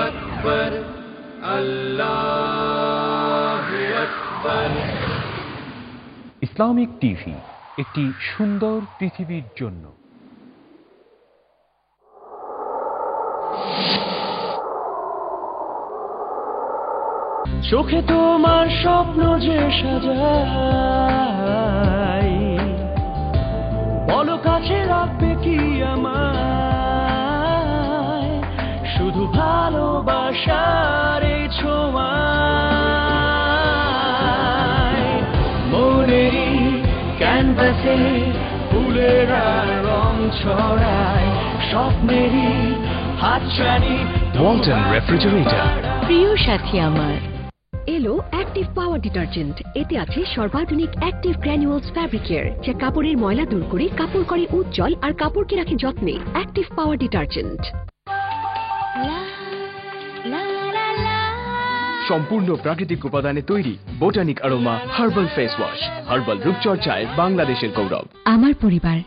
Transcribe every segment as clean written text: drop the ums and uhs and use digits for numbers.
আকবার, আল্লাহু আকবার। Islamic TV, একটি সুন্দর পৃথিবীর জন্য। চোখে তোমার স্বপ্ন যে সাজাই, বলো কাছে রাখবে কি আমায়, শুধু ভালোবাসার এই ছোঁয়ায়। মনেরই ক্যানভাসে ফুলেরা রং ছড়ায়, স্বপ্নেরই হাতছানি। ওয়ালটন রেফ্রিজারেটর। প্রিয় সাথী আমার, এলো অ্যাক্টিভ পাওয়ার ডিটারজেন্ট। এতে আছে সর্বাধুনিক অ্যাক্টিভ গ্র্যানুয়ালস ফ্যাব্রিক কেয়ার, যা কাপড়ের ময়লা দূর করে কাপড় করে উজ্জ্বল আর কাপড়কে রাখে যত্নে। Active power detergent. সম্পূর্ণ প্রাকৃতিক উপাদানে তৈরি botanic aroma herbal face wash, herbal রূপচর্চায় বাংলাদেশের গৌরব। আমার পরিবার,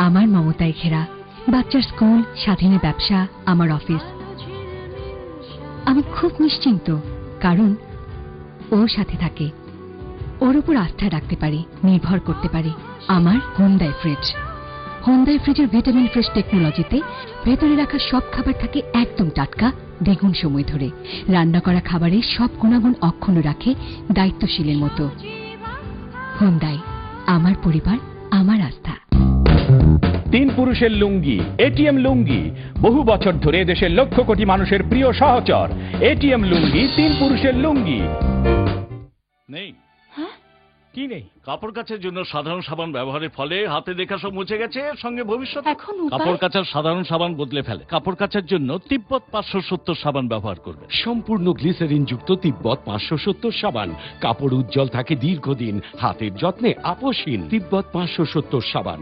আমার মমতায় ঘেরা। বাচ্চার স্কুল, স্বাধীনের ব্যবসা, আমার অফিস। আমি খুব নিশ্চিন্ত, কারণ ও সাথে থাকে। ওর উপর আস্থা রাখতে পারি, নির্ভর করতে পারি। আমার হোন্ডাই ফ্রিজ। হোন্ডাই ফ্রিজের ভিটামিন ফ্রেশ টেকনোলজিতে ভেতরে রাখা সব খাবার থাকে একদম টাটকা, দ্বিগুণ সময় ধরে। রান্না করা খাবারের সব গুণাগুণ অক্ষুণ্ণ রাখে দায়িত্বশীলের মতো। হোন্ডাই, আমার পরিবার, আমার আস্থা। তিন পুরুষের লুঙ্গি, এটিএম লুঙ্গি, বহু বছর ধরে দেশের লক্ষ কোটি মানুষের প্রিয় সহচর। এটিএম লুঙ্গি, তিন পুরুষের লুঙ্গি। নেই? কি নেই? কাপড় কাচার জন্য সাধারণ সাবান ব্যবহারের ফলে হাতে দেখা সব মুছে গেছে, সঙ্গে ভবিষ্যৎ। এখন কাপড় কাচার সাধারণ সাবান বদলে ফেলে। কাপড় কাচার জন্য তিব্বত 570 সাবান ব্যবহার করবে। সম্পূর্ণ গ্লিসারিন যুক্ত তিব্বত 570 সাবান। কাপড় উজ্জ্বল থাকে দীর্ঘদিন, হাতের যত্নে আপোষহীন। তিব্বত 570 সাবান।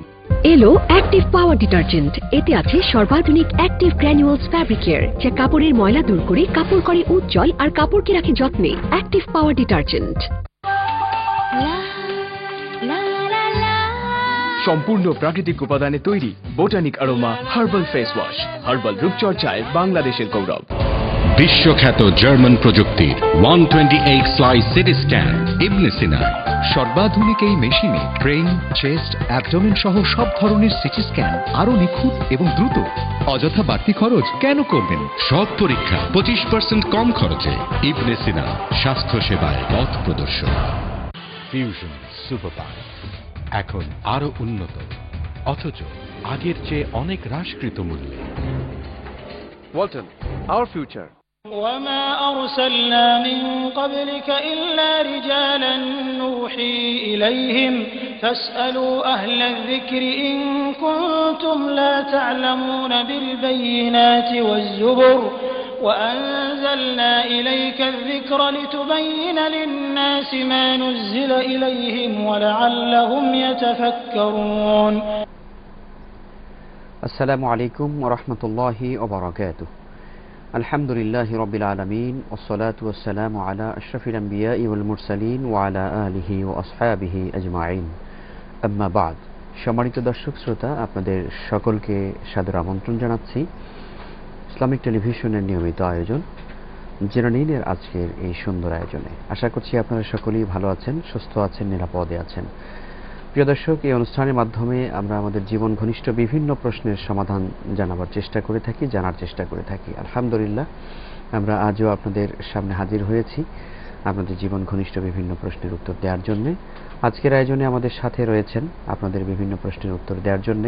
এলো অ্যাক্টিভ পাওয়ার ডিটারজেন্ট। এতে আছে সর্বাধুনিক অ্যাক্টিভ গ্র্যানুয়ালস ফ্যাব্রিক কেয়ার, যা কাপড়ের ময়লা দূর করে কাপড় করে উজ্জ্বল আর কাপড়কে রাখে যত্নে। Active power detergent. সম্পূর্ণ প্রাকৃতিক উপাদানে তৈরি botanic aroma herbal face wash, herbal রূপচর্চায় বাংলাদেশের গৌরব। বিশ্বখ্যাত জার্মান প্রযুক্তির 128 slice CT scan Ibn Sina. সর্বাধুনিক এই মেশিনে ব্রেইন, চেস্ট, অ্যাবডোমেন সহ সব ধরনের সিটি স্ক্যান আরো নিখুঁত এবং দ্রুত। অযথা বাড়তি খরচ কেন করবেন? সব পরীক্ষা 25% কম খরচে। ইবনে সিনা, স্বাস্থ্য সেবায় পথ প্রদর্শক। ফিউশন সুপার পাওয়ার এখন আরো উন্নত, অথচ আগের চেয়ে অনেক হ্রাসকৃত মূল্যে। Walton, our future. وما أرسلنا من قبلك إلا رجالا نوحي إليهم فاسألوا أهل الذكر إن كنتم لا تعلمون بالبينات والزبر وأنزلنا إليك الذكر لتبين للناس ما نزل إليهم ولعلهم يتفكرون. السلام عليكم ورحمة الله وبركاته. الحمد لله رب العالمين والصلاة والسلام على أشرف الأنبياء والمرسلين وعلى آله وأصحابه أجمعين. أما بعد. সম্মানিত দর্শক শ্রোতা, আপনাদের সকলকে সাদর আমন্ত্রণ জানাচ্ছি ইসলামিক টেলিভিশনের নিয়মিত আয়োজন জেনে নিন এর আজকের এই সুন্দর আয়োজনে। আশা করছি আপনারা সকলেই ভালো আছেন, সুস্থ আছেন, নিরাপদে আছেন। প্রিয় দর্শক, এই অনুষ্ঠানের মাধ্যমে আমরা আমাদের জীবন ঘনিষ্ঠ বিভিন্ন প্রশ্নের সমাধান জানার চেষ্টা করে থাকি। আলহামদুলিল্লাহ, আমরা আজও আপনাদের সামনে হাজির হয়েছি আপনাদের জীবন ঘনিষ্ঠ বিভিন্ন প্রশ্নের উত্তর দেওয়ার জন্য। আজকের আয়োজনে আমাদের সাথে রয়েছেন আপনাদের বিভিন্ন প্রশ্নের উত্তর দেওয়ার জন্য